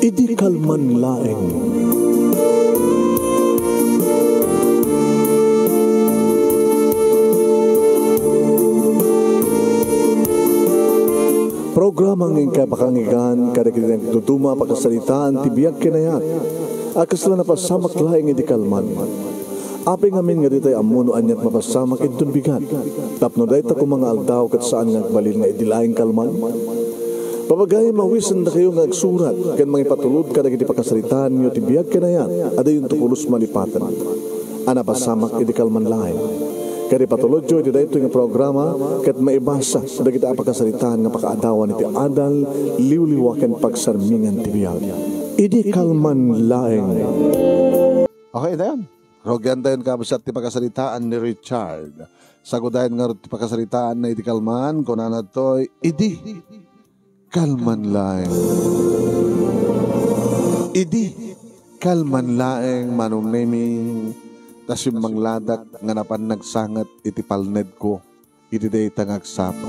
Idi kalman laeng. Programang ingkay pakangigan kada kinang tutuma pagkasalitaan tibiyag kinayat. Akas lang napasamak laeng idi kalman. Aping amin nga ditay amuno anyat mapasamak idun bigat. Tapno dayta ko mga aldaw kat saan nga balil nga idilaeng kalman. Papagay mawisan na kayo nga agsurat kan mga ipatulod kada kiti pagkasalitaan nyo tibiyag kinayat. Ada yung tukulos malipatan. Ana pasamak idi kalman laeng. Kaya patulod jo, iti dahito nga programa, kat maibasa, da kita apakasalitaan nga pakaadawan iti adal, liwliwakan pagsarmingan tibiyag. Idi kalman laeng. Okay na yan. Rogyan tayo kabasat ti pagkasalitaan ni Richard. Sagudayan nga ti pagkasalitaan na iti kalman, kunan na to, idi kalman laeng. Idi kalman laeng manong naming tas yung mangladak nga napan nagsangat iti palned ko, iti day tangagsapa.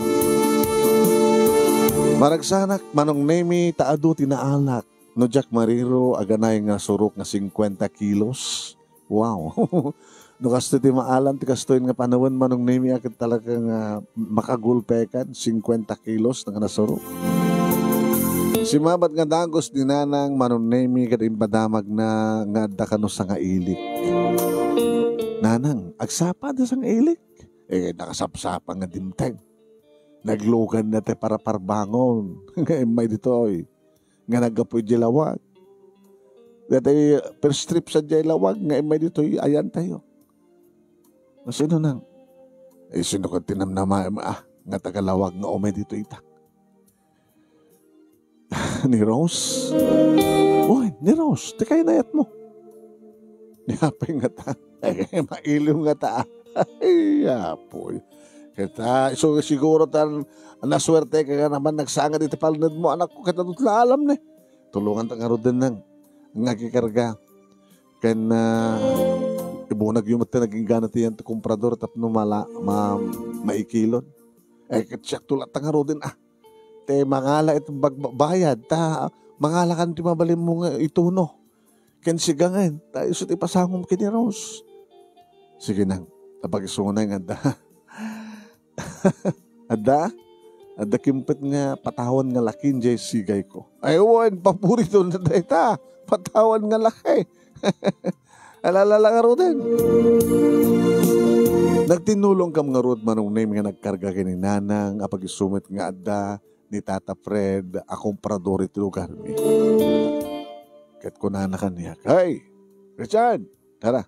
Maragsanak manong nemi taado tinaalak, no Jack Mariro aganay nga surok nga 50 kilos. Wow! No kasto ti maalam, ti kastoin nga panawan manong nemi akit talaga nga makagulpekan, 50 kilos na nga nasurok. Si mabat nga dagos ni nanang manong nemi kat impadamag na nga dakano sa nga ilik. Nanang, agsapa na sang ilik. Nakasapsapa nga dimteng. Naglugan na te para parbangon. Ngayon may dito ay. Nga nagapoy dilawag. Dati per strip sa dilawag. Ngayon may dito ay ayan tayo. Sino nang? Sino ka tinamnama nga tagalawag nga umay dito itak. Ni Rose? Uy, ni Rose. Tikay nayat mo. Yapay nga ta. Mailiw nga ta. Yapoy. Kita, so siguro tan naswerte ka nga naman nagsanga dito palnad mo. Anak ko, kita tutla alam na. Tulungan ta nga ro din nang ngakikarga. Kaya ibunag yung mati naging ganat yan ta komprador tapno maikilon. Katsyak tulat ta nga ro din. Te mangala itong bayad. Ta mangala kan ti mabalim mo nga ituno. Ken sigangan, tayo sa ipasangom kini Rose. Sige nang, tapag-isunay nga da. Ada kimpet nga patawan nga lakin jay sigay ko. Aywan, paborito na dayta. Patawan nga laki. Alala nga ro din. Nagtinulong kam nga rod manong name nga nagkarga kini nanang, apag-isumit nga ada ni Tata Fred, akong prador iti lugar mi. Kat ko na kaniya. Hey, Richard, tara.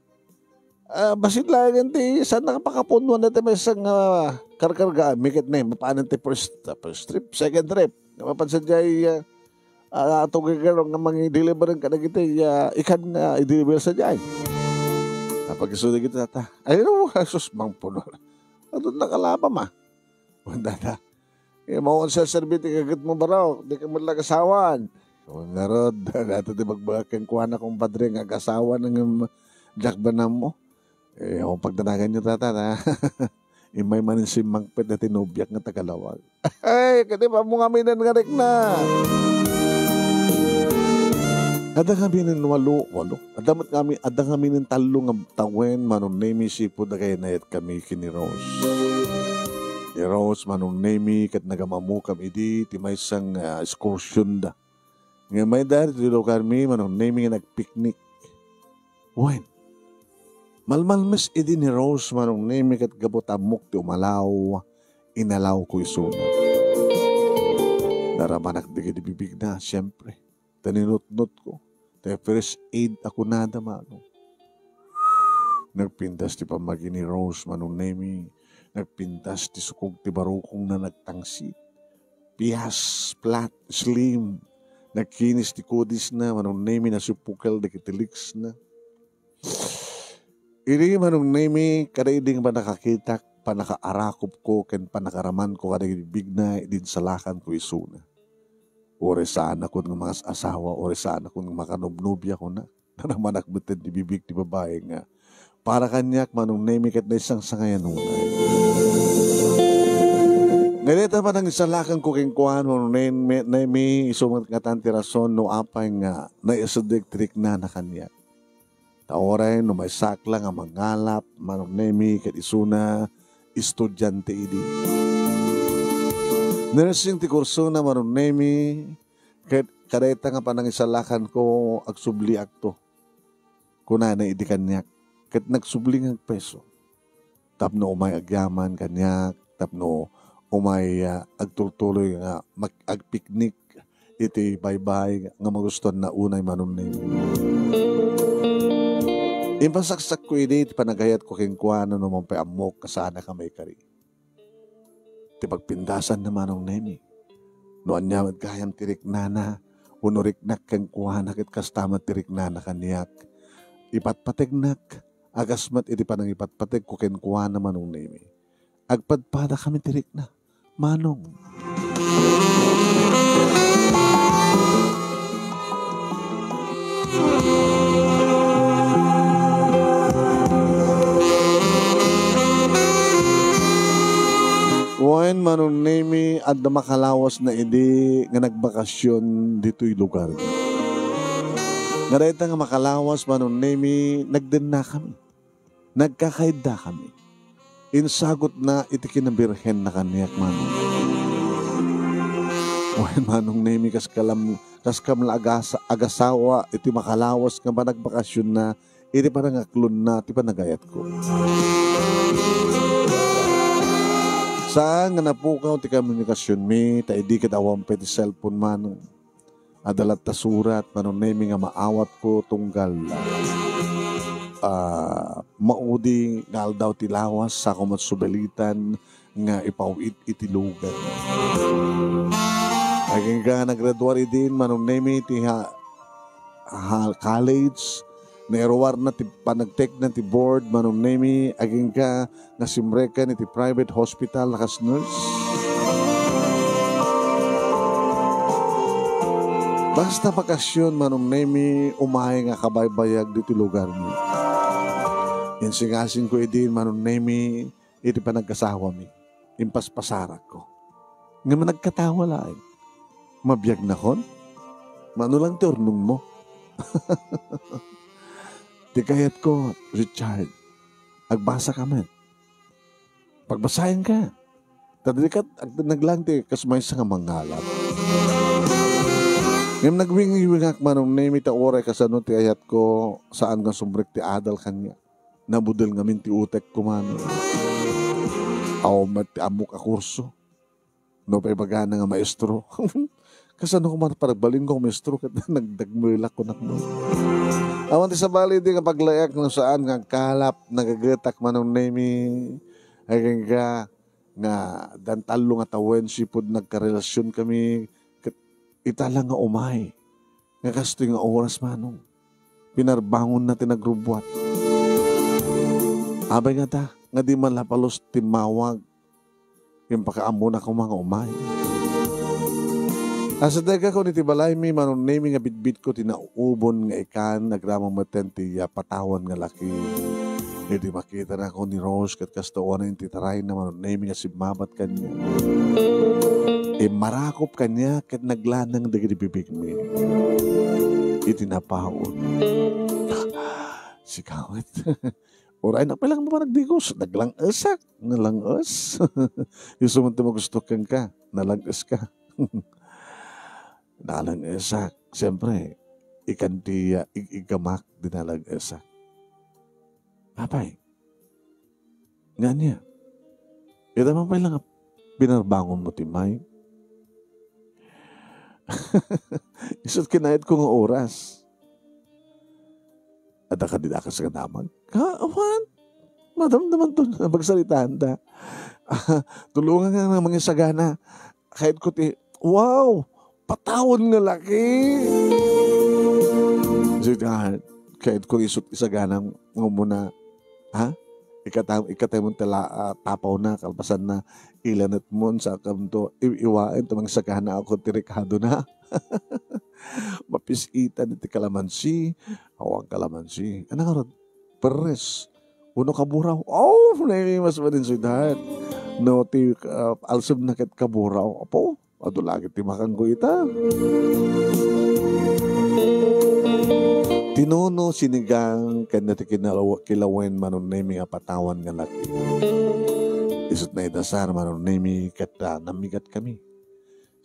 Basit lang ganti, saan nakapakapunuan natin may isang karkargaan. Mikit na yun, mapaanan tayo first trip, second trip. Mapansan dyan, atong kagarong nga mga delivery ka na kita, ikan nga i-deliver sa dyan. Pag-isunan kita, ayun mo, sus, mang puno. Ano nakalapa ma? Wanda na. Mawang sa servite kagit mo ba raw? Di ka mo lang asawan. Kung narod, nato di magbakang kuha na kong padre nga kasawa ng Jack Banam mo. Kung pagdanagan nyo tata na, imay manin si Mangpet na tinubyak nga tagalawag. Ay, kati pa mo kami nga rin na. Ada kami ng walo. Ada kami ng talo nga tawen, manong nemi sipo na kaya nayat kami kini Rose. Ni Rose, manong nemi, kat nagamamu kami di, timay sang excursion da. Nga may dari ti lugar mi, manong nemi nga nagpiknik. Wen, malmalmes idi ni Rose, manong nemi kat gabotamok ti umalaw, inalaw ko isuna. Naramanak di bibig na, siyempre. Taninot-not ko. Te first aid ako nada mano. Nagpintas ti pamagi ni Rose, manong nemi. Nagpintas ti sukog ti barukong na nagtangsit. Pihas, flat, slim. Nagkinis ti kudis na, manong nemi na supukal na kitiliks na. Iri manong nemi, kada iding ba nakakitak, panakaarakop ko, ken panakaraman ko, kada ibig na, idin salakan ko isuna. Ore saan ako ng mga asawa, ore saan ako ng makanubnubya ko na. Nanaman akbutin di bibig di babae nga. Para kanyak manong nemi kat na isang sangayan unay. Nalita pa nang isalakan ko kingkuhan mo na may isumat nga tanti rason no apay nga na isadiktric na kanya. Taoray no may sakla nga mangalap manong nemi kat isuna estudyante idi. Nursing ti kurso na manong nemi kat kareta nga panang isalakan ko agsubli akto. Kuna na idi kanyak kat nagsubli ng peso. Tapno umay agyaman kanyak, tapno umay agtultuloy nga agpiknik iti baybay nga maguston na unay manunay. Impasaksak ko ini iti panagayat ko kingkuano no mong amok kasana ka may kari. Iti pagpindasan na manong nemi. Noan niya magkayam tirik nana, unuriknak kingkuana kit kastama tirik nana kaniyak. Ipatpatignak, agasmat iti panang ipatpatig ko kingkuana manong nemi. Agpadpada kami tirik na. Manong. Wan manong nemi at makalawas na idi nga nagbakasyon dito'y lugar. Nga reta nga makalawas manong nemi nagden na kami. Nagkakaida kami. Insagot na iti kinabirhen na kaniyak manong. Wan manong nemi kas kamla agasawa iti makalawas nga ba nagbakasyon na iti parang aklon na iti panagayat ko. Saan nga napukaw ti komunikasyon mi ta idi ket awam peti cellphone manong. Adalat ta surat manong nemi nga maawat ko tunggal maudi ngal daw tilawas sa kumatsubalitan nga ipawit itilugan. Aging ka naggraduari din manong nemi ti college nairuwar na ti panagtek na ti board manong nemi aging ka nasimreka ni ti private hospital lakas nurse. Basta bakasyon manong nemi umahay nga kabaybayag dito lugar mi. Insingasin ko idin manong nemi iti panagkasawa mi. Impaspasarak ko. Nga managkatawa lain. Mabiyag na kon? Mano lang ti urnong mo? Di kayat ko, Richard, agbasa ka man. Pagbasahin ka. Tadilikat, naglang ti kasmay sa nga mangalap. Ngayon nagwingi-wingak manong nemi ta oray kasano ti ayat ko saan nga sumbrik ti adal kanya. Nabudel ngamin ti utek ko man. Aw ti amok a kurso. No pa'y bagana nga maestro. Kasano ko man paragbalin ko maestro kat nagdagmulak ko nakmo. Awan ti sabali di nga paglayak no saan nga kalap nagagetak manong nemi. Ay nga dantalo nga tawen sipod nagkarelasyon kami. Italang nga umay. Nga kasto nga oras manong. Pinarbangon na tinagrubwat. Abay nga ta, nga di man lapalos timawag. Yung pakaamo na ko mga umay. Asa daga ko ni tibalay mi manong nemi nga bitbit ko tinaubon nga ikan nagramang matenti patawan nga laki. Hindi makita na ako ni Rose kat kastoon na yung titaray na manong nemi nga simabat kanya. Marakop kanya kat naglanang dagiti bibig mi. Itinapahon. Sikawit. Oray na palang mo nagdigos. Naglang-esak. Nalang-es. Yung sumunta mo gusto kang ka. Nalang-es ka. Nalang-esak. Siyempre, ikantiya, igamak, dinalang-esak. Apay. Nga niya. Ito naman palang binarbangon mo timay. Isot kinahit ko nga oras. Ada ka din sa kanaman. Awan. Madam naman to. Nabagsalitaan ta. Tulungan nga ng mga sagana. Kahit ko wow! Patawon nga laki! Kahit ko isot isagana nga muna. Ha? Ikatay mong tapaw na, kalpasan na, ilanat mo sa akamto, iwain, tamang sagana ako, tirikado na. Mapisitan iti kalamansi, awang kalamansi. Ano nga ron? Peres. Uno kaburaw. Oh, naimas pa din sweetheart. No, ti alsab na ket kaburaw. Apo, ado lagi ti makanggo ita. Tinuno sinigang kanda ti kilawen manunemi nga patawan nga laki. Isut na idasar manunemi ket namigat kami.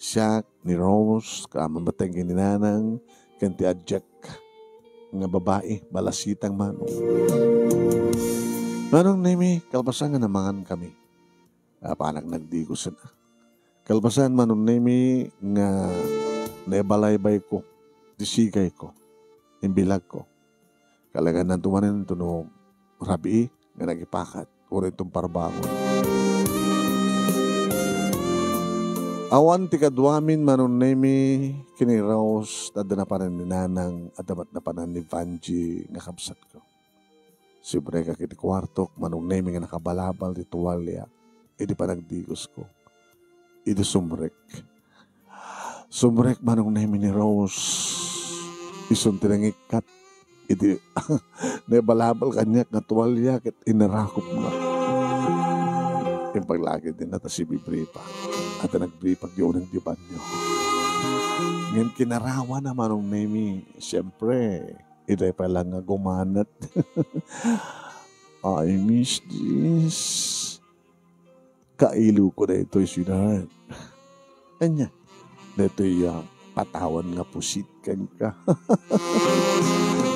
Siya ni Rose kamamateng gininanang ken ti adjak nga babae balasitang manong. Manong nemi kalpasan nga namangan kami. Panak nagdigos na. Kalpasan manong nemi nga naibalaybay ko, disigay ko, imbilag ko. Kalagan ng tumanin ito no rabi nga nagipakat, uri itong parbangon. Awan ti kadwamin manong nemi kiniraos at na pa rin ni Nanang at dapat na pa ni Vanji nga kapsat ko. Siyempre kakiti kwartok manong nemi nga nakabalabal ti tuwalya. Idi pa nagdigos ko. Idi sumrek. Sumrek manong nemi ni Rose. Isun tinangikat. Idi nabalabal kanyak nga tuwalya ket inarakop na. Yung paglagi din na si Bibripa. At nagbripag di unang di banyo. Ngayon kinarawa na manong nemi. Siyempre, iday pa lang nga gumanat. I miss this. Kailo ko na ito'y sinahal. Anya, na ito'y patawan nga pusit kan ka.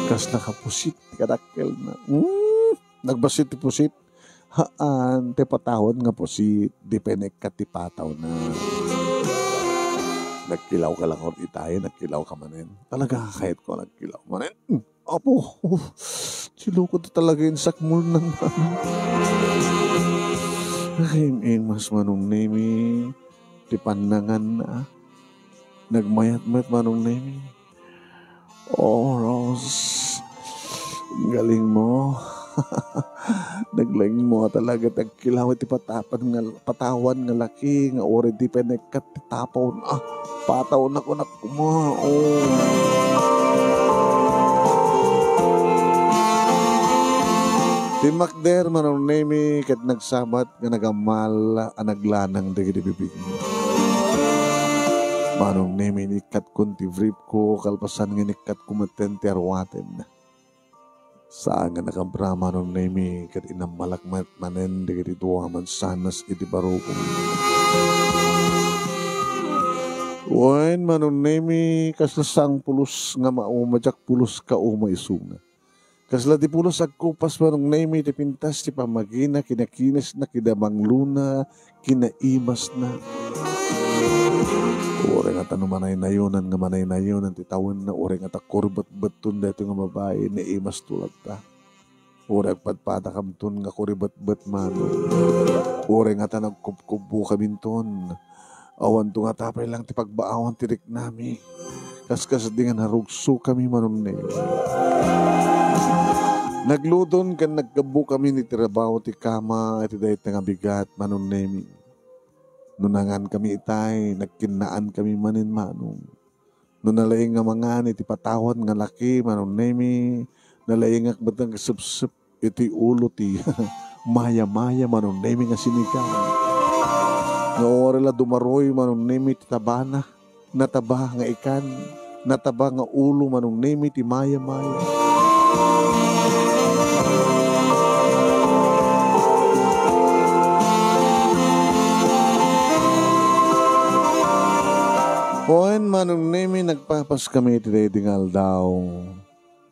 Kas nakapusit, kadakkel na. Nagbasit ti pusit. Haan, te patawan nga pusit. Dipenek ka ti pataw na. Nagkilaw ka lang itayin, nagkilaw ka manin. Talaga kahit ko nagkilaw manin. Apo, silukot talaga yung sakmul ng Nakaiming mas manong nemi, ti panangan na, nagmayat-mayat manong nemi. Oh, Rose, galing mo. Naglaing mo talaga tagkilaw ti patawan nga laki, nga ori di penekat ti tapaw na. Pataw na ko nakuma. Ti Macder manong nemi ket nagsabat nga nagamal anaglanang dagiti bibig mo. Manong nemi nikat kun ti vrip ko kalpasan nga nikat kumaten ti arwaten. Saan nga nakabra manong nemi ket inamalakmat manen dagiti duwa man sanas iti baruko. Wen manong nemi kaslasang pulos nga maumajak pulos ka umaisunga. Kasla di pulos agkupas manong nemi ti pintas ti pamagina kinakinis na kidamang luna kinaimas na. Uri nga tanong manay-nayonan nga manay-nayonan ti tawon na uri nga ta kurbat-baton dito nga babae ni imas tulad ta. Uri agpadpada kamton nga kuribat-bat mano. Uri nga ta nagkubkubo kaminton. Awan to nga tapay lang ti pagbaawan tirik nami. Kaskas di nga narugso kami manong nemi. Nagludon kan naggabu kami ni tirabaho ti kama iti dayt nga bigat manong nemi. Nunangan kami itay, nagkinaan kami manin manong. Nunalaing nga mga iti patawan nga laki manong nemi. Nalaing nga batang kasupsup iti ulo ti maya-maya manong nemi nga sinigang. Nga orela dumaroy manong nemi ti tabana. Nataba nga ikan. Nataba nga ulo manong nemi ti maya-maya. Poen manong nemi nagpapas kami ti dingal daw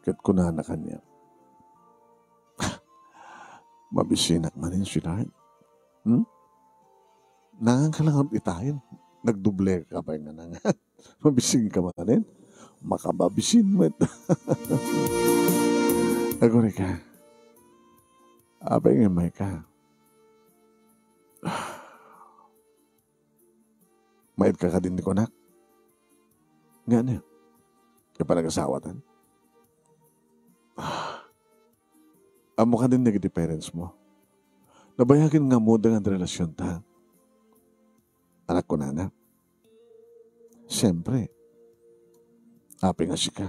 ket kunana kanya. Mabisinak manin sweetheart. Nangan ka lang itayin. Nagduble ka pa nga nangan. Mabising ka manin. Makababisin mo ito. Naguri ka. Abay nga may ka. Mayad ka din ni Konak. Nga na yun. Kaya pa nag-asawatan. Amo ka din negative parents mo. Nabayagin nga mo dengan relasyon ta. Anak ko na. Siyempre. Api nga siya ka.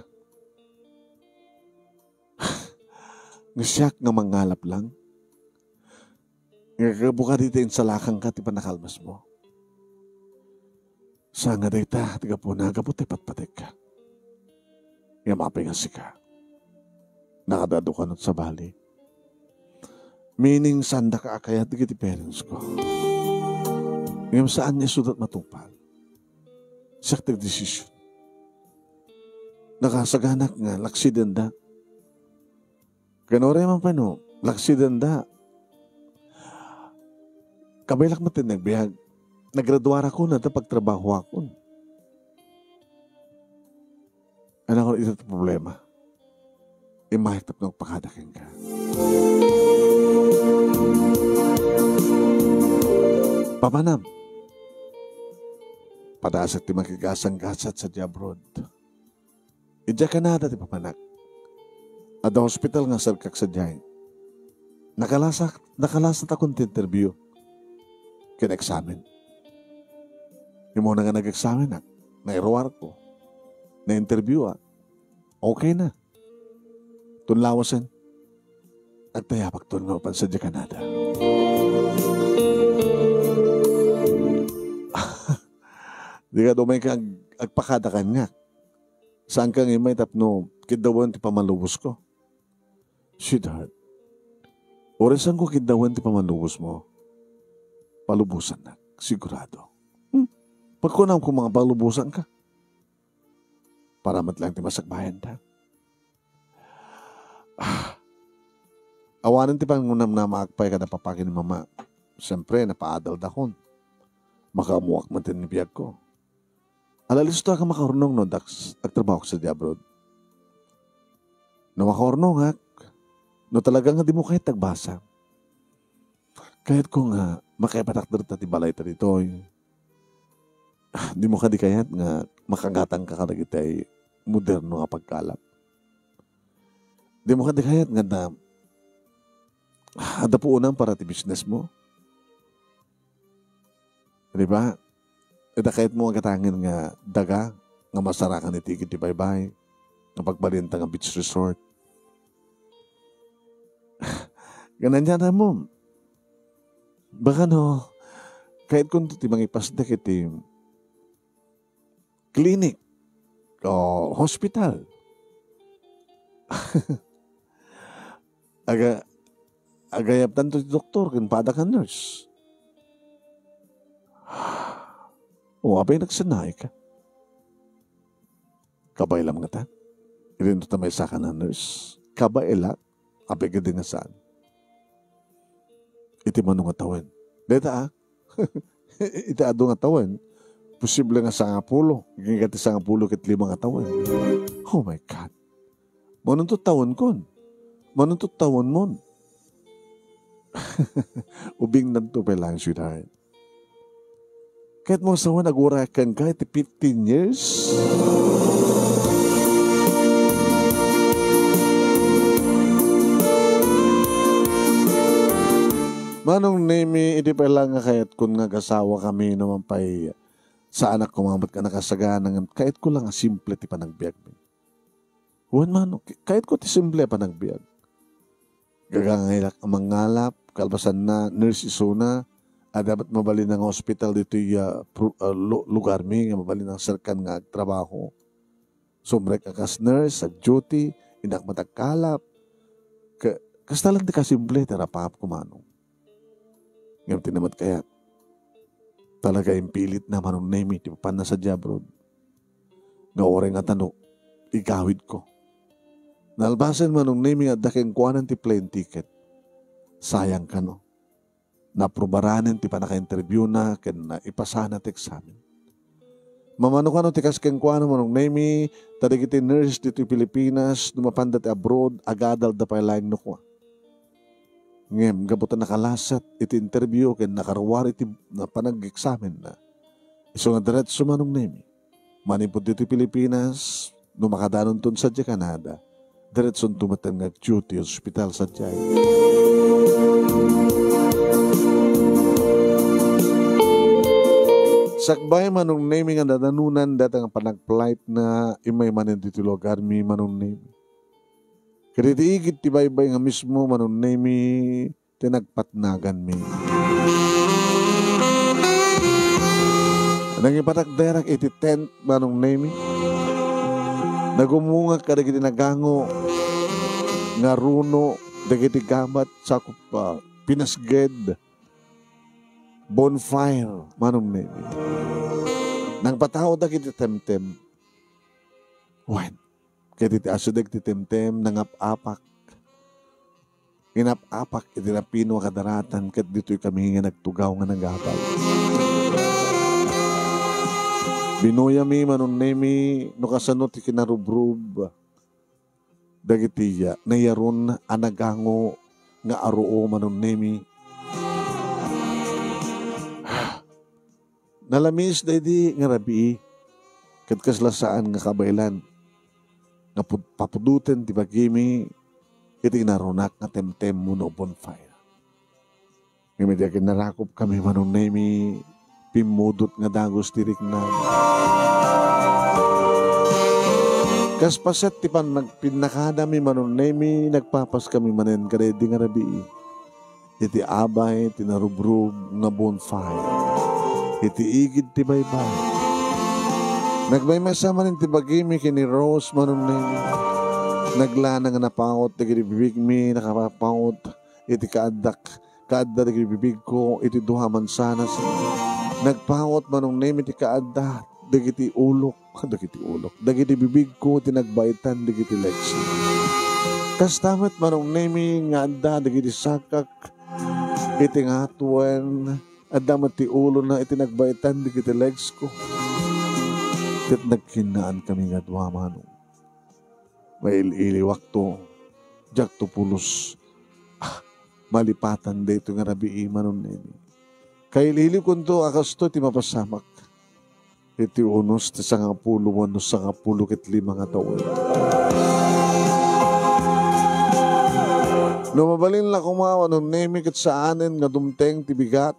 Ngasyak nga mangalap lang. Nga kabuka dito yung salakang ka, ti panakalmas mo. Sa nga dita, tiga po nagabuti patpatik ka. Nga mapingas ka. Nakadado ka nun sa bali. Meaning, sanda ka akayat, tiga ti parents ko. Ngayon saan niya sudat matupal? Saktig desisyon. Nakasaganak nga, laksidanda. Ganore man pa no, laksidanda. Kabaylak mo tinagbiag. Naggraduar ako na ito pagtrabaho ako. Ano ko ito problema? Imahitap ng pakadaking ka. Pamanam. Padasak ti makigasang gasat sa diabrod. Idya ka na ti papanak. Ada hospital nga sarkak sa diyay. Nakalasat akong interview. Kina-examen. Yung muna nga nag-examen na. Na-irwar ko. Na-interview okay na. Tunlawasan. At tayapak tunlawapan sa dya Canada. Di ka dumay ka agpakadakan nga. Saan kang imay tapno kidawan ti pamalubos ko? Sweetheart, oresan ko kidawan ti pamalubos mo. Palubusan na, sigurado. Pagkunam ko mga palubusan ka. Para matlang ti masakbayan ta. Awanan ti pangunam na maagpay ka na papakin ni mama. Siyempre, napaadal dakon. Makamuwak man tinibiyag ko. Alalis to ka makarunong no, Dax. Agtrabaho ko sa diabrod. No makarunong hak. No talaga nga di mo kahit tagbasa. Kahit ko nga makapatakder ta ti balay ta dito. Di mo ka di kayat nga makagatang ka kalagitay moderno nga pagkalap. Di mo ka di kayat nga na ada po unang para ti business mo. Di ba? Ita kahit mo agatangin nga daga nga masarakan ni tigit ti baybay nga pagbalinta nga beach resort. Ganan yan na mo. Baka no, kahit kung ti mangipasdak iti clinic o hospital. Agayap tanto ti doktor kan pada ka nurse. O abay nagsanay ka. Kabay lang nga ta. Irin ta may saka na nurse. Kabay lang. Abay ka din nga saan. Iti manong nga tawen. Deta iti ado nga tawen. Posible nga sa nga pulo. Gingati sa nga pulo kit 5 nga tawen. Oh my God. Manong to tawen kon. Manong to tawen mon. Ubing nanto pa lang, sweetheart. Kahit mo sa nagurakan ka, iti 15 years. Manong name, iti pa lang nga kahit kung nag-asawa kami naman pa'y sa anak ko mga ba't ka nakasaganang, kahit ko lang simple ti panagbiag. Huwag manong, kahit ko ti simple panagbiag. Gagangayalak ang mangalap, kalbasan na, nurse isuna, dapat mabali ng hospital dito lugar mi, mabali ng serkan nga trabaho. Sumrek akas nurse, ag duty, inak matagkalap. Kastalan di ka simple, tarapap kumanong. Ngayon tinamat kaya. Talaga impilit na manong name, di pa na sa diabrod. Nga oreng nga tanok, igawid ko. Nalbasan manong name nga daking kuanan ti plane ticket. Sayang ka no. Naprobaranin ti pa naka-interview na ken ipasana ti examen. Mamano ka no ti kasken kuano manong name tadigiti nurse dito Pilipinas dumapanda ti abroad agadal da pa line no ko. Ngem gabutan nakalasat iti interview ken nakaruwar iti na panag-examen na. Iso nga diretso manong name. Manipod dito Pilipinas no makadanon ton sa Canada. Diretso tumatan nga duty hospital sa Jai. Sakbay manong naming ang dadanunan datang panag-flight na imay manin dito lugar mi manong name. Kaya igit ti baybay nga mismo manong name tinagpatnagan mi. Nang ipatakderak iti tent manong nemi, nagumungag ka dagiti nagango, nga runo, dagiti gamat, sakop pinasged, bonfire, manong nemi. Nang patao dagiti temtem, wen, kaya iti asudeg ti temtem, nangap-apak, inap-apak, iti napino kadaratan, kat dito'y kami nga nagtugaw nga nagabal. Binuya mi manon nemi no kasano ti kinarubrub dagitiya nayaron anagango nga aroo manon nemi. Nalamis daydi nga rabi ket kaslasaan nga kabaylan nga papuduten ti bagimi iti narunak nga temtem mo no bonfire. Ngimiti kinarakop kami manon nemi pimudot nga dagos tirik na. Kaspaset ti pan nagpinakada mi manon nemi nagpapas kami manen karedi nga rabi. Iti abay tinarubrub nga bonfire. Iti igid ti baybay. Nagmaymasa manen ti bagimi kini Rose manon nemi. Naglana nga napangot ti bibig mi nakapapangot iti kaadda ti bibig ko iti duha mansanas. Nagpangot manong nemi ti kaadda dagiti ulok, dagiti bibig ko tinagbaitan dagiti leksi. Kastamet manong nemi nga adda dagiti sakak iti ngatuan adda ti ulo na itinagbaitan dagiti legs ko. Ket nagkinaan kami nga duha manong. Mail-ili wakto jak tupulos malipatan dito nga rabi manon nemi. Kay lili kunto akasto ti mapasamak. Iti unos ti 10 wano 10 ket 5 nga taon. No mabalin la kumawa no nemi ket saanen nga dumteng ti bigat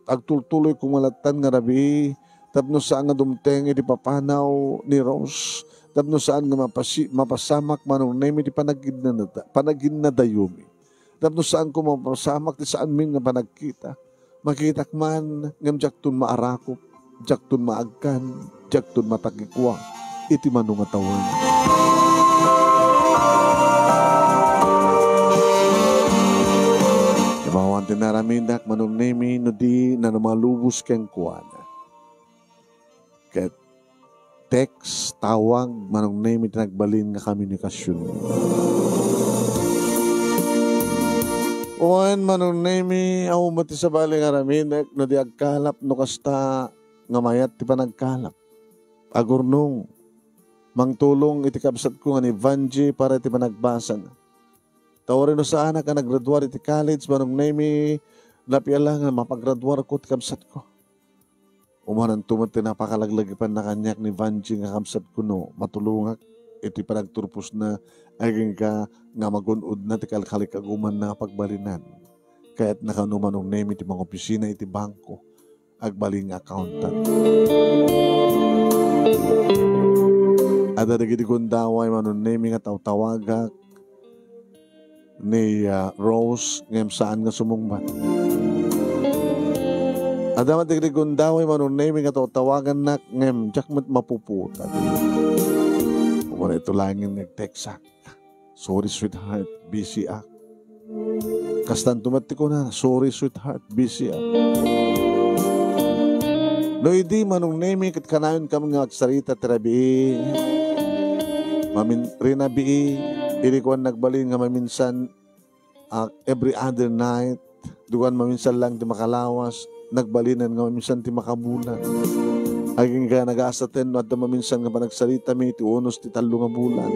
agtultuloy kumalatan nga rabi tapno saan nga dumteng iti papanaw ni Rose tapno saan nga mapasamak manong nemi ti panagin na dayumi. Tapno saan ko mapasamak ti saan min nga panagkita. Makitak man, ngam jaktun maarakop, jaktun maagkan, jaktun matagikwa, iti manungatawan. Imawan tinaramindak manong nemi no di na namalubos keng kuwana. Ket text, tawag, manong nemi tinagbalin nga komunikasyon. Oan manong nemi au mati sa bali nga raminek no di agkalap no kasta nga mayat ti panagkalap. Agurnong mangtulong iti kabsat ko nga ni Vanji para iti panagbasa na. Tawarin no sa anak nga naggraduar iti college manong nemi napiala nga mapagraduar ko iti kabsat ko. Umanan tumat ti napakalaglagipan na kanyak ni Vanji nga kabsat ko no matulungak iti panagturpos na aging ka nga magunod na ti kalkalikaguman na pagbalinan. Kaya't nakanumanong name iti mga opisina iti bangko agbaling accountant. At adagiti kundaway manon name nga tawtawagak ni Rose ngem saan nga sumungbat. At adagiti kundaway manon name nga tawtawagan nak ngem jakmet mapuputan. Wala ito langin nag-texak. Sorry sweetheart, busy ako. Kastan tumati ko na, sorry sweetheart, busy ako. No hindi manong nemi kat kanayon kami nga agsarita terabi. Mamin rinabi, irikuan nagbalin nga maminsan every other night. Dugan maminsan lang di makalawas, nagbalinan nga maminsan di makabulan. Aging ka nag-aasaten at maminsan nga panagsalita mi iti unos ti 3 nga bulan.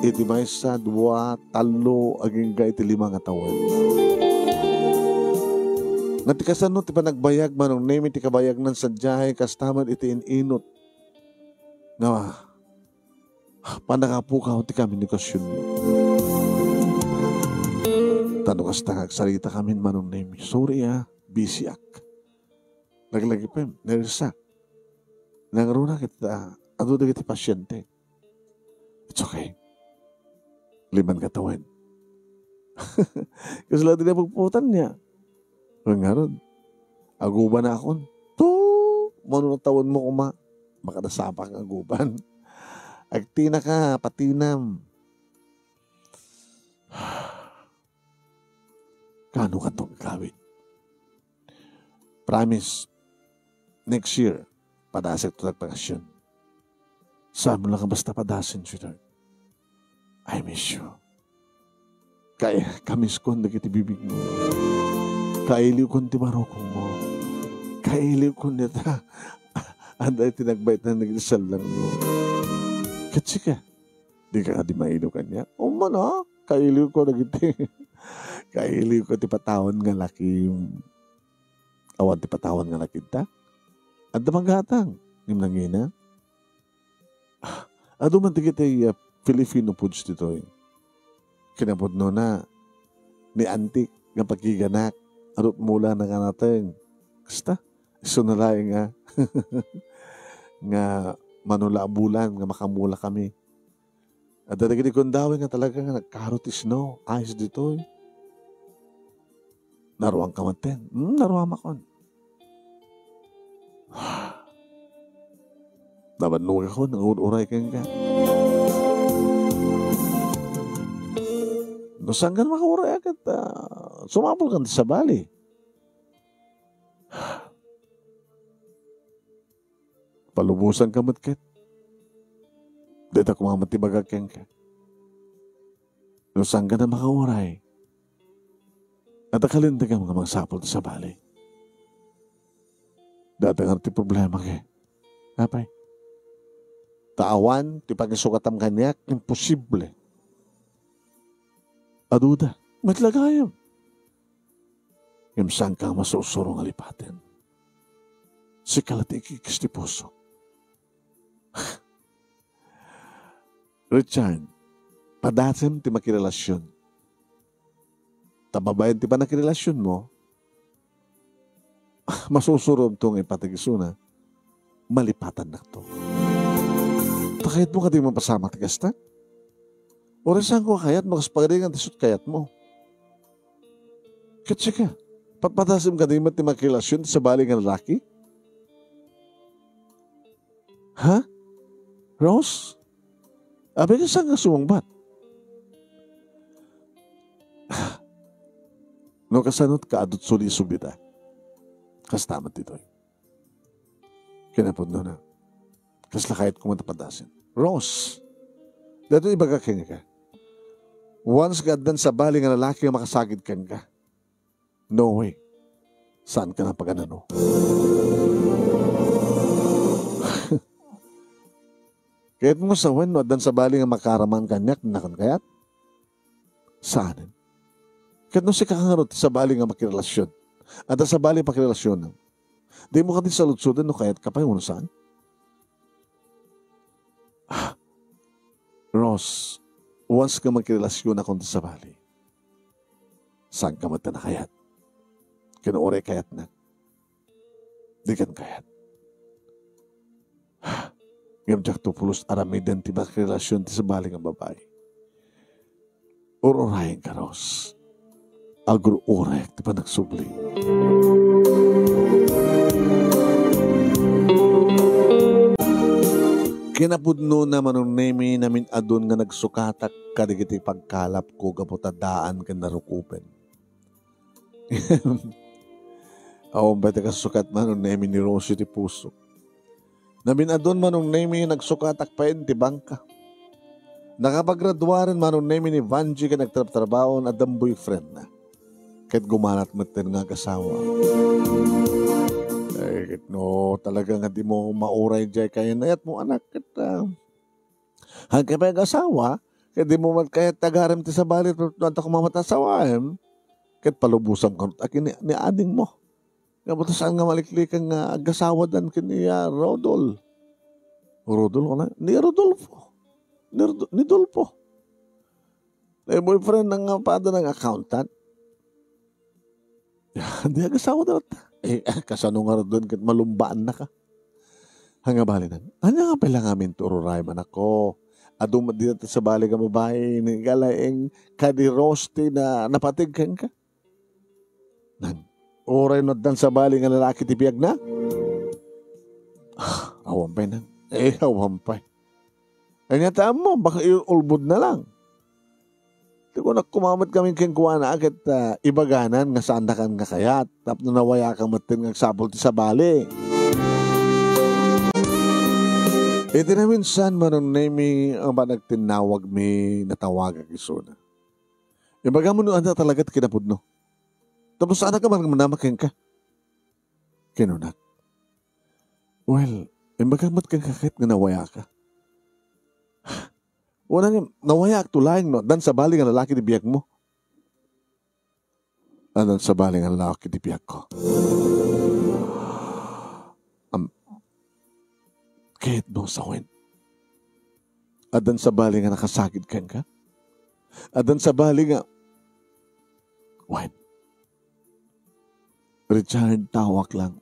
Iti maysa, 2, 3, aging ka iti 5 nga taon. Nga ti kasano ti panagbayag manong name iti kabayag ng sadyahe kastaman iti inot. Nga panakapukaw ti komunikasyon mi. Tanong kasta salita kami manong name. Sorry busy ak. Naglagi pa yun, narisak. Nangaruna kita, ado na kita pasyente. It's okay. 5 katawan. Kasi lahat din pagputan niya. Ang nga ron, aguban na ako. To, manunatawon mo kuma. Makadasapa ang aguban. Agtina ka, patinam. Kano ka itong gawin? Promise, next year, padasig ito nagpakasyon. Saan mo lang ka basta padasin, sweetheart? I miss you. Kaya kamis ko ang nagitibibig mo. Kailiw ko ang timarokong mo. Kailiw ko nita. Anday tinagbait na nagdasal lang mo. Katsi ka. Di ka di mailo kanya. Na. Kailiw ko nagiti. Kailiw ko ti patawan nga laki yung awan ti patawan nga laki ta. At damanggatang. Yung nangina. Ado man ti kita Filipino foods dito eh. Kinapod no na ni antik nga pagkiganak arot mula na nga natin. Kasta? Iso na lang nga. Nga manula bulan nga makamula kami. At dadagin kong dawin nga talaga nga nagkarotis no. Ayos dito eh. Naruang kamaten. Naruang makon. Nabanung ako, nangururay kang ka. No, saan ka makakuray agad? Sumapol ka sa bali. Palubusan ka matkit. Dito ko mga matibagag kang ka. No, saan ka na makakuray? At akalinda ka mga magsapol sa bali. Dati nga ti problema ka. Apay. Taawan, ti pagisukatam kanyak, imposible. Aduda, matlagayam. Yung saan kang masusurong alipatin. Si kalatiki kisti puso. Richard, padasim ti makirelasyon. Tababayan ti pa nakirelasyon mo, masusurong tong ipatigisuna, malipatan na to. Takayat mo ka di mo pasama tigastan? Orasan ko kayat, makaspagaringan tisot kayat mo. Katsi ka, papatasim ka di mo ti makirelasyon sa baling ng lalaki? Ha? Rose? Abi ka saan ka sumangbat? No kasanot ka adot suli subita. Kastamat dito. Kinapod na. Kasla kahit kumatapadasin. Rose, dato ibaga kanya ka. Once gadan sa baling ng lalaki ang makasagid kang ka. No way. Saan ka na pag-anano? Kahit mo sa wen, no, adan sa baling ang makaraman kanyak, nakan kayat? Saan? Kahit no si kakangarot sa baling ang makirelasyon. At sa baling pakirelasyon, di mo ka din sa lutsudan, no, kayat ka pa yung saan? Ross, once ka magkirelasyon akong sa bali, saan ka mata na kayat? Kinuore kayat na. Di kan kayat. Ngam jak to pulos aramidan ti magkirelasyon ti sa bali ng babae. Urorayin ka, Ross. Agro-urek ti pa nagsubli. Kinapudno naman ng nemi namin adun nga nagsukatak kadigiti pagkalap ko kaputadaan ka narukupen. Awang ba ka sukat man ng nemi ni Rosie ti puso. Namin adun man ng nemi nagsukatak pa yun ti bangka. Nakapaggraduaran man ng nemi ni Vanji ka nagtrabaho na adang boyfriend na. Kahit gumanat matin nga kasawa. Eh, no, talaga nga di mo mauray dyan kaya nayat mo anak. Hanggang pa yung asawa, kaya di mo man kaya tagaram ti sa balit at ako mamatasawaim, kaya palubusan ko at ni ading mo. Kaya buta saan nga maliklikang agasawa dan kini Rodol. Rodol ko na? Ni Rodolfo. Ni Dolfo. Na boyfriend ng pada ng accountant. Hindi agasawa daw. Kasano nga doon, malumbaan na ka. Hangabalin na. Ano nga pala nga min tururay man ako? Adong dito sa bali nga babae ni galaeng kadirosti na napatigkan ka. Nan, oray no dan sa bali nga lalaki ti biyag na. Awampay na. Awampay. Kanya taan mo, baka ulbod na lang. Di ko kumamit kami kengkuha na akit ibaganan nga sandakan nga kayat. Tapos nawaya kang matin nga sapol ti sa bali. Iti na minsan manong nami ang ba nagtinawag mi natawag ang isuna. Ibaga mo no anda talagat kinapod no. Tapos saan ka man manamakin ka? Kinunat. Well, ibaga mo't kang kakit nga nawaya ka. Unang nawaya ak tulayang no, dan sa bali nga lalaki di biyak mo. Dan sa bali nga lalaki di biyak ko. Kahit no sa win. Adan sa bali nga nakasakit kang ka. Adan sa bali nga win. Richard, tawak lang.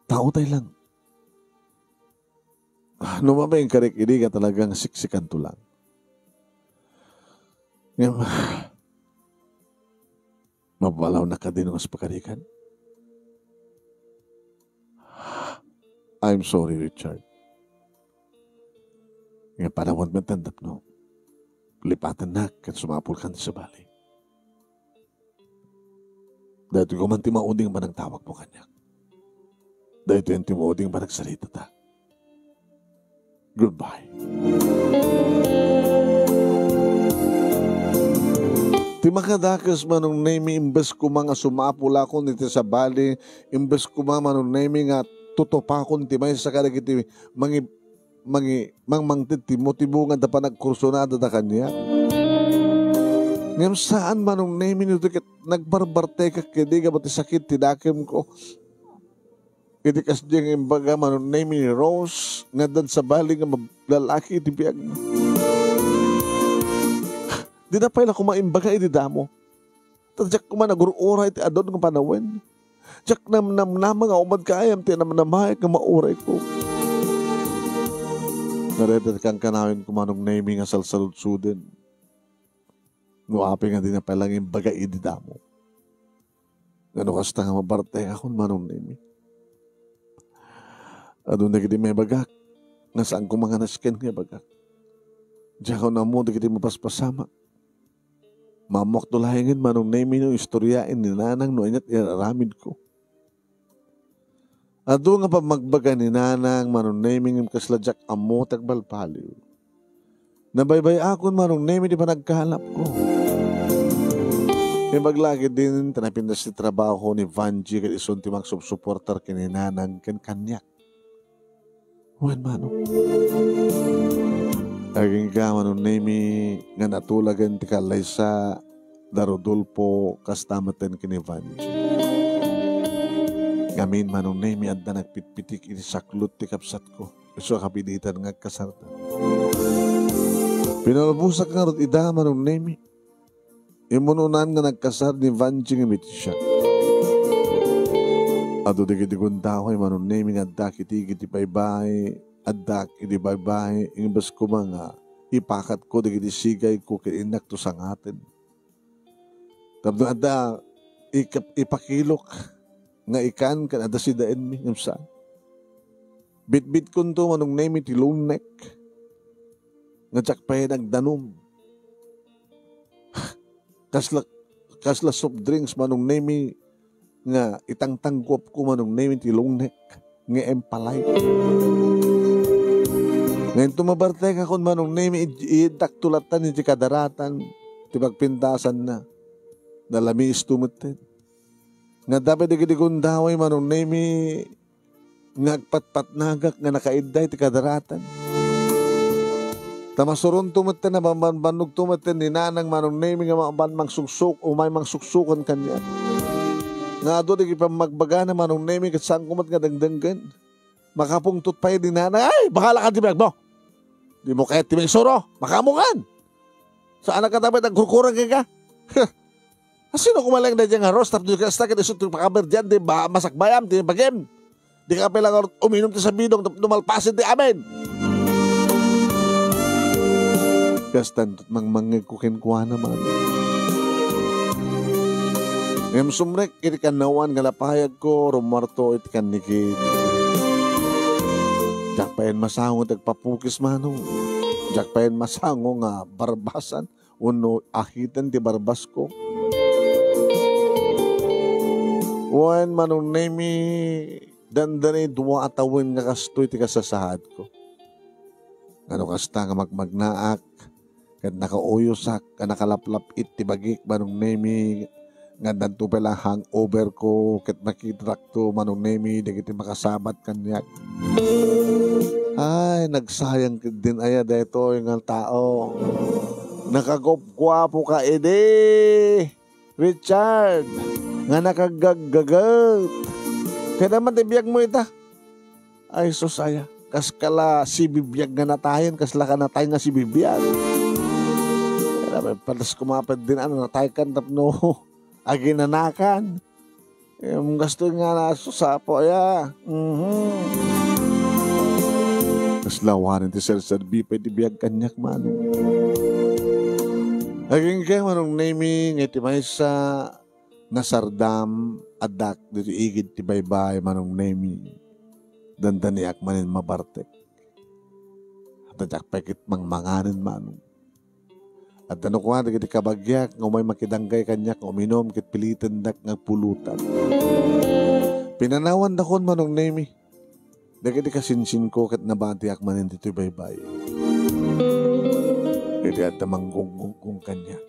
Tao tayo lang. No mamayang karik, hindi ka talagang siksikan to lang. Mabalaw na ka din ng aspakarikan. I'm sorry, Richard. Nga panahon matandap, no? Lipatan na kat sumapul ka sa bali. Dahil ito kumanti mauding ba ng tawag mo kanya? Dahil ito yung timauding ba nagsalita ta? Goodbye. Ti makadakas manong name imbes ko mga sumapula ko nito sa bali, imbes ko manong name nga tutupakon ti may sa kadagiti mangmangtid ti motibo nga da pa nagkursunada da kanya. Ngam saan manong name nito ket nagbarbarte ka kedi ka pati sakit ti dakem ko. Kedi kas diyang imbaga manong name ni Rose nga dan sa bali nga lalaki ti biyag. Di na pala kumaimbaga iti damo. Tadyak kuman nagururay ti adon ng panawin. Diyak namnam nga umad kaayam ti namnamay nga mauray ko. Naredat kang kanawin kumanong name nga salsaludsuden. Nuapi nga din na palang imbaga iti damo. Ano kasta nga mabarte akong manong name. Adun na kiti may bagak. Nasaan ko mga nasken nga bagak. Diyak ko na mo di kiti mapaspasama. Mamok tulahingin manong name no istoryain ni nanang no inyat iraramid ko. Ado nga pa magbaga ni nanang manong name ng kasladyak amo tagbalpaliw. Nabaybay akon manong name di pa nagkahalap ko. May maglagi din tanapindas si trabaho ni Vanji kat isun ti magsupsuportar kini nanang ken kanyak. Wan manong. Aging ka manong name nga natulagan ti Kalaysa Darodulpo kastamatan kini Vanji. Ngamin manong name adda nagpitpitik iti saklot ti kapsat ko. Iso kapiditan nga kasarta. Pinalabusak nga ron ida manong name. Imununan nga nagkasar ni Vanji nga mitisya. Ado di kundaway manong name nga adda kiti baybay. Adda kiti baybay. Ingbas ko mga ipakat ko di sigay ko kainak to sang atin. Tapos adda ipakilok nga ikan kan ada si daen mi ngumsa. Bit-bit kun to manong name ti lunek. Nga tsak nagdanom. Kasla soft drinks manong name nga itangtanggop ko manong name ti lunek nga empalay. Ngayon tumabarte ka kung manong name idaktulatan iti kadaratan ti pagpintasan na nalamis tumutin. Nga dapat ikidikundaway manong name nga agpatpatnagak nga nakaiday ti kadaratan. Tamasuron tumutin na mamanbanog tumutin ni nanang manong name nga mangsuksuk o may mangsuksukan kanya. Nga doon ikipamagbaga na manong name kat saan kumat nga dagdanggan. Makapungtot pa yun ni nanang, ay bahala ka tibag mo. Di mo kahit timay soro, makamungan. Saan ka dapat nagkukurang ka? Sino kumalang na dyan nga ros, tapos ka stakit iso pakaber dyan, di ba masakbayam, di bagim. Di ka palang uminom ti sa bidong, dumalpasin di amin. Kastan mang mangikukin kuha naman. Ngam sumrek iti kanawan galapayag ko, rumarto iti kanikid. Jak paen masango tagpapukis manong. Jak paen masango nga barbasan. Uno ahitan ti barbas ko. Wan manong nemi dandanay duwa atawin nga kastoy ti kasasahad ko. Ano kasta nga magmagnaak. Kat nakauyosak ka nakalaplap iti bagik manong nemi nga danto pala hangover ko ket makitrakto manong nemi dagiti makasabat kanyak. Ay nagsayang din aya dayto yung tao. Nakagwapo ka edi Richard nga nakagaggagat. Kaya naman tibiyag mo ita. Ay susaya kas kala si bibiyag nga natayan kas laka natay nga si bibiyag. Kaya naman palas kumapad din ano natay kan tapno aginanakan. Yung gasto nga na susapo ya. Kaslawanin ti Sir Bipay ti biyag kanyak mano. Aging kayo manong naming iti may sa nasardam adak dito igid ti baybay manong naming dandaniak manin mabartek. At ajak pekit mangmanganin manong. At ano ko nga, dagiti kabagyak, nga may makidanggay kanyak, uminom, kit pilitin dak, nga pulutan. Pinanawan dakon manong nemi. Dagiti kasinsin ko, kit nabatiak manin dito'y baybay. Kiti at manggugong kanyak.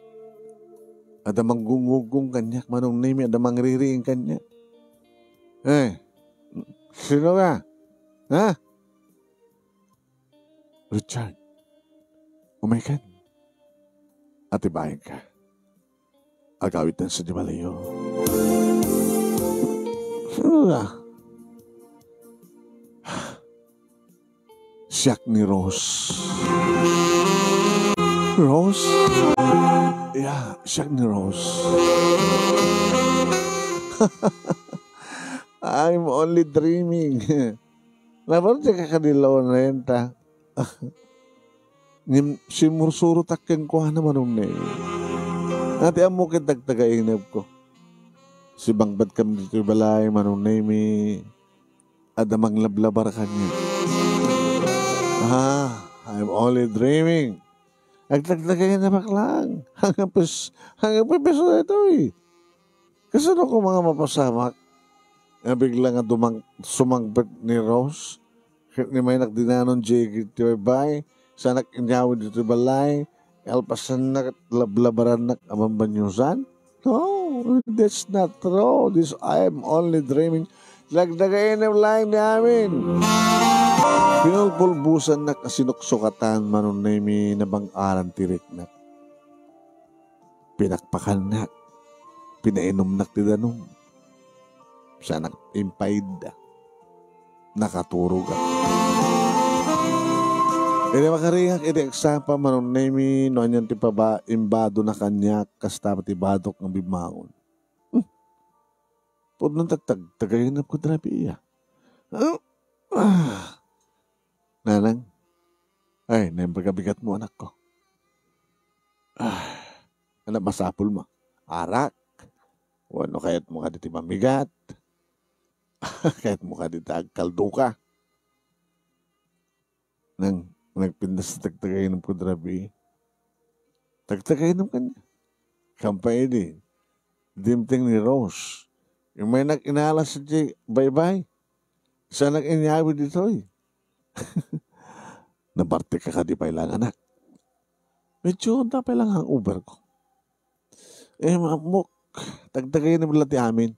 At manggugong kanyak, manong nemi, at mangririing kanyak. Sino ka? Ha? Richard, umaykan. Atibayan ka. Agawit ng sa Dimalayo. Siyak ni Rose. Rose? Yeah, siyak ni Rose. I'm only dreaming. Laban siya kakadilaw na yun ta. Si mursuro takken ko naman na ati amo kitagtagainab ko. Si bangbad kami dito balay manong nemi adamang lablabar kanya. I'm only dreaming. Agtagtagainab lang. Hanggang peso na ito eh. Kasi ano ko mga mapasamak na bigla nga sumangbad ni Rose. Ni may nakdinanon jigit ti bay. Sanak inyawin dito balay, alpasan na lablabaran na amambanyusan? No, that's not true. I'm only dreaming. Lagdagayin ang laing namin. Pinulpulbusan na kasinuksukatan manon na imi nabang-aran tirik na. Pinakpakan na. Pinainom na tidanong. Sanak impaid. Nakaturog ako. Kaya makaringak iti eksapa manon nemi no anyan ti paba imbado na kanyak kasta ti badok ng bimaon. Pud nung tagayin na ko drabi iya. Nanang, ay, naimbagabigat mo anak ko. Ano masapul mo? Arak. O ano kayat mo ka diti mamigat? Kayat mo ka diti agkaldo ka? Nang nagpindas na tagtagay ng kudrabi. Tagtagay ng kanya. Kampay din. Dimting ni Rose. Yung may nag-inalas sa bye-bye. Isa nag-inyawi dito eh. Nabarte ka di pa ilang anak. Medyo tapay lang ang Uber ko. Mamuk. Tagtagay na bilati amin.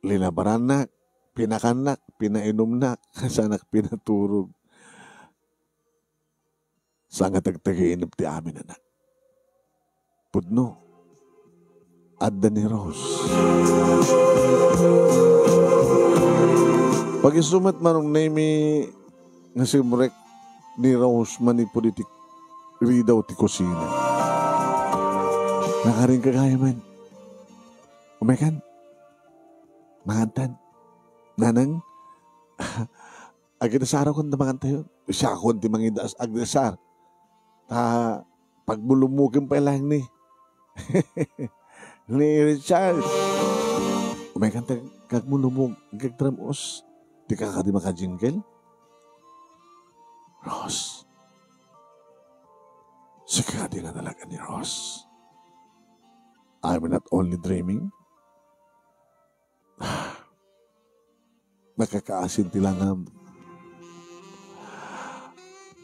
Linabaran na. Pinakanak. Pinainom na. Kasanak pinaturog. Sanga tagtagainap ti amin anak. Pudno. Adda ni Rose. Pag isumat manong nemi nga si Murek ni Rose manipolitik ridaw ti kusina. Nakaring kagaya man. Umekan. Mangantan. Nanang. Agdasar ako na mangantan yun. Siya ako ti mangidas agdasar. pagbulumugin pa lang ni ni Richard. Umay kang kagmulumog, kagtramos. Di ka di makajingle? Ross. Sikadi nga talaga ni Ross. I'm not only dreaming. Nakakaasin tila nga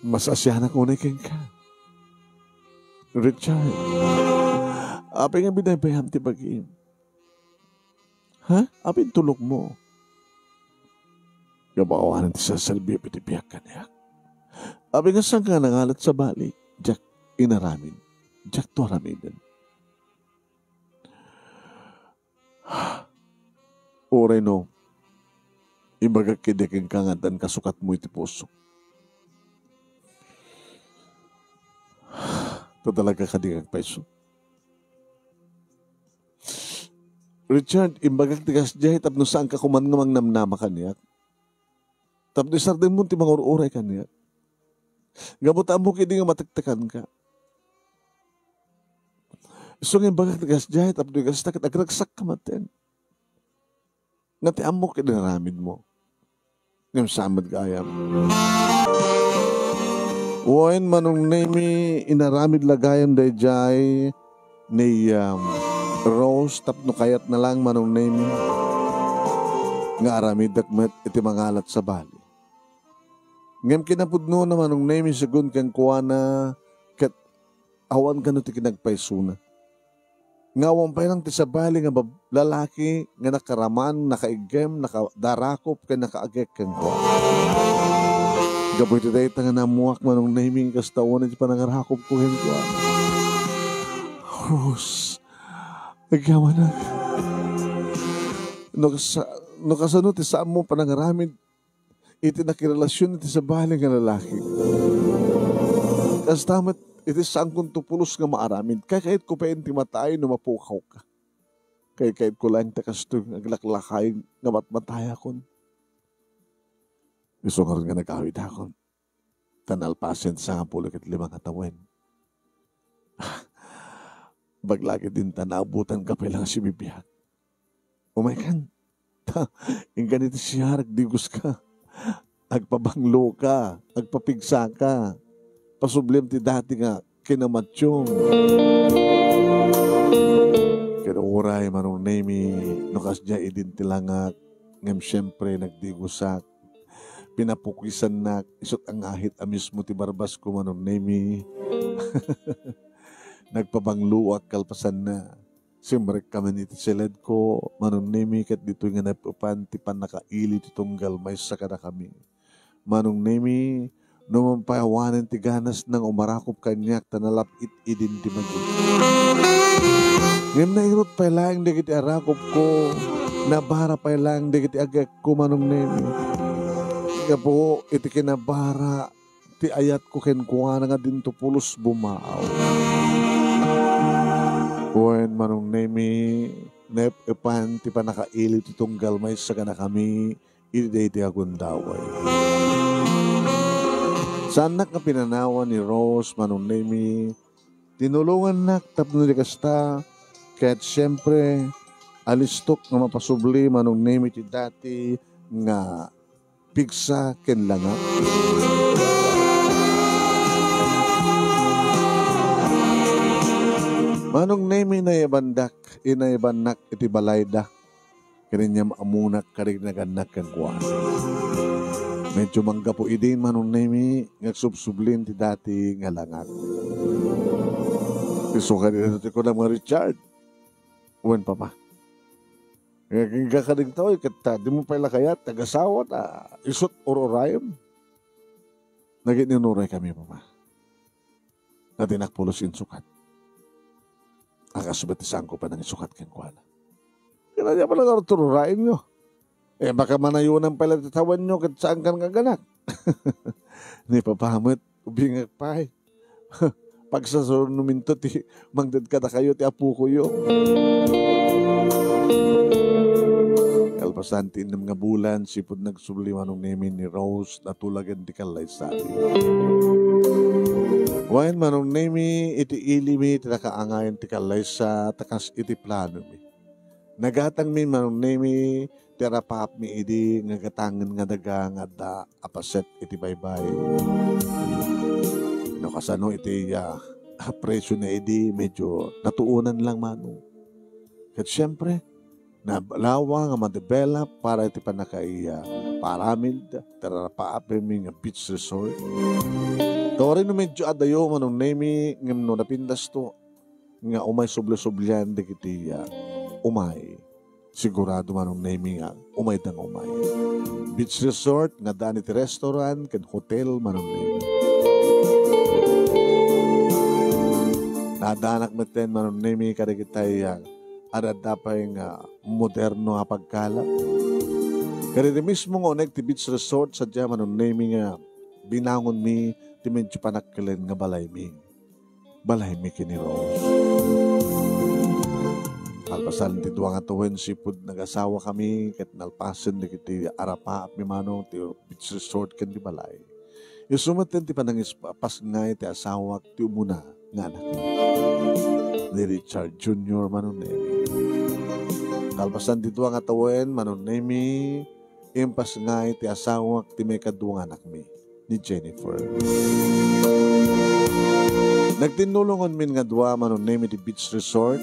masasyahan ako na ka. Richard. Apay nga binabayam ti pag-iim. Ha? Apay tulog mo. Gabawanan ti sa salbi pitipiyak ka niya. Apay nga saan ka nangalat sa bali. Jack inaramin. Jack to aramidan. Oray no. Imbaga kideking kangadan kasukat mo iti puso. Ito talaga kadigag paiso. Richard, imbagag tigas jay tapno saan ka kuman nga mangnamnama kaniyak. Tapno isardin mo ti mangururay kaniyak. Gabutaan mo kini nga matiktakan ka. So nga imbagag tigas jay tapno tigas takit agragsak ka maten. Nga ti amo kinaramid mo. Ngam samad ka ayam. Uwain manong nami inaramid lagayam day jay ni Rose tapno kayat na lang manong name nga aramid dakmet iti mangalat sa bali. Ngem kinapudno na manong name segun kang kuana ket awan kano ti kinagpaysuna. Ngawang pa lang ti sa bali nga lalaki nga nakaraman, nakaigem, nakadarakop ken nakaagek kang kuana. Gaboy ti day nga namuak manong naming kastawan iti panangarakop ko kang kuana. Rose. Nagyaman na. No kasano ti saan mo panangaramid iti nakirelasyon iti sa baling nga lalaki. Kas tamat iti saan kong tupulos nga maaramid. Kahit ko pa inti matay no mapukaw ka. Kahit ko lang takasto naglaklakay nga matmatay akon. Gusto nga rin nga nagkawid akon. Tanalpasin sa 15 katawin. Baglagi din tanabutan ka pa lang si bibiyag. Umaykan. Yung ganito siya, nagdigos ka. Agpabanglo ka. Agpapigsa ka. Pasublim ti dati nga, kinamatyong. Kinuuray manong nami, nukas dya idintilangak. Ngam siyempre nagdigusak. Pinapukwisan na, isot ang ahit amis mo ti barbas ko manong nami. Nagpabangluak kalpasan na. Simrek kami iti silid ko. Manong nemi kat dito nga napupan ti panakaili ti tunggal may sakada kami. Manong nemi numampayawanan ti ganas ng umarakop kanyak tanalapit idin ti magi. Ngem na irot pa lang digiti arakop ko. Nabara pa lang digiti agak ko manong nemi. Kapo iti kinabara ti ayat ko kenkuha nga din to pulos bumaaw. When manong nemi nep epan ti panakaili ti tunggal may sakana kami iti ti agundaway. Sanak nga pinanawan ni Rose manong nemi tinulungan nak tapno di kasta kahit siyempre alistok nga mapasubli manong nemi ti dati nga pigsa ken langak. Manong nemi na ibandak, inaibanak iti balayda. Kaninya maamunak karig naganak kang kuwan. Medyo mangga po idin manong nemi, ngagsubsublin ti dati nga langat. Gusto ka rin natin ko ng mga Richard. Uwan pa pa. Nga karig tao, kata, di mo pala kaya, tagasawa na isot ororayam. Nagininuray kami pa pa. Natinakpulos insukat. Ang kasubatisan ko pa ng isukat kang kuhala. Kaya niya pala naruturain nyo. Baka manayunan pala titawan nyo kat saan kang kaganak. Ni papahamot, ubingak pa eh. Pag sa sunuminto, magdad ka na kayo, ti apu ko yun. kalpasan ti inam nga bulan sipud nagsubliman ng name ni Rose na tulagan ti kalay sabi. Wain manong name iti ilimi ti nakaangayan ti kalay sa takas iti plano mi. Nagatang min manong name ti rapap mi idi nga gatangan nga daga nga da apaset iti baybay. No kasano iti presyo na idi medyo natuunan lang manong. Kat syempre nabalawa nga ma-develop para iti panakaiya paramid tarapaapin mi nga beach resort. Tawari no medyo adayo manong nemi ngem no napindas to nga umay sublo-sublian digiti umay. Sigurado manong nemi nga umay dang umay. Beach resort nga daan iti restaurant ken hotel manong nemi. Nadanak meten manong nemi kadigitay ada dapay nga moderno nga pagkalap. Kaya mismo nga onek ti beach resort sadya manong nemi nga binangon mi ti medyo panakkilen nga balay mi. Balay mi kini Rose. Alpasan ti duwa nga tuwen sipud nag-asawa kami ket nalpasen ti arapa at mi manong ti beach resort ken di balay. Isumaten ti panangis pas nga ti asawa ti umuna nga anak ni Richard Jr. manong nemi. Kalpasan ti duwa nga tuwen manong nemi impas nga ti asawa ti may kaduwa anak mi ni Jennifer. Nagtinulungon min nga duwa manong nemi ti beach resort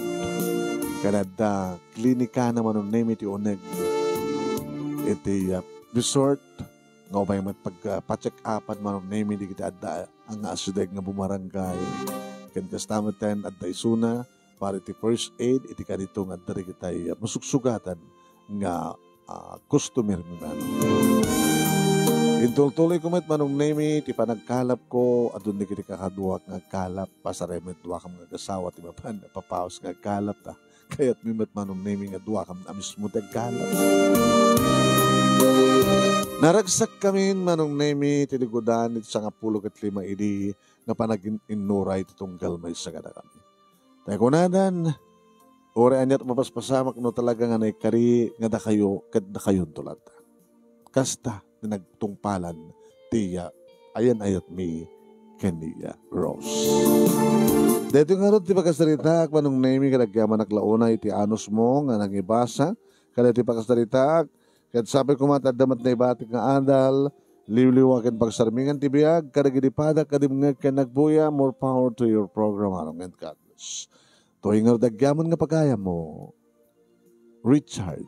kanada klinika na manong nemi ti uneg iti resort nga umay pagpa-check upan manong nemi di kita adda ang asudeg nga bumarangay ken kastameten adda isuna para iti first aid iti kadito nga adda kita masuksugatan nga customer mi manong. Intultuloy ko met manong nemi ti panagkalap ko adun di kiti kakaduak nga kalap pasaremet duwa kam nga gasawa ti mapan papaos nga kalap ta kayat mi met manong nemi nga duwa kam amismo ti kalap. Naragsak kami manong nemi ti ligudan iti 15 idi nga panag-inuray ti tunggal may sagada kami. Tayo kunadan ore anyat mapaspasamak no talaga nga naikari nga da kayo ket da kayon tulad. Kasta na nagtungpalan tiya ayan ayat mi kaniya Rose. Dito nga ron ti pagkasarita manong nemi kadagyaman naklauna iti anos mo nga nangibasa kada ti pagkasarita ket sabi ko matadamat na ibatik nga andal liwliwaken pagsarmingan ti biag kadagidi-pada kadimngeg ken nagbuya more power to your program anong and God bless. Tuwing nga dagyaman nga pagaya mo Richard.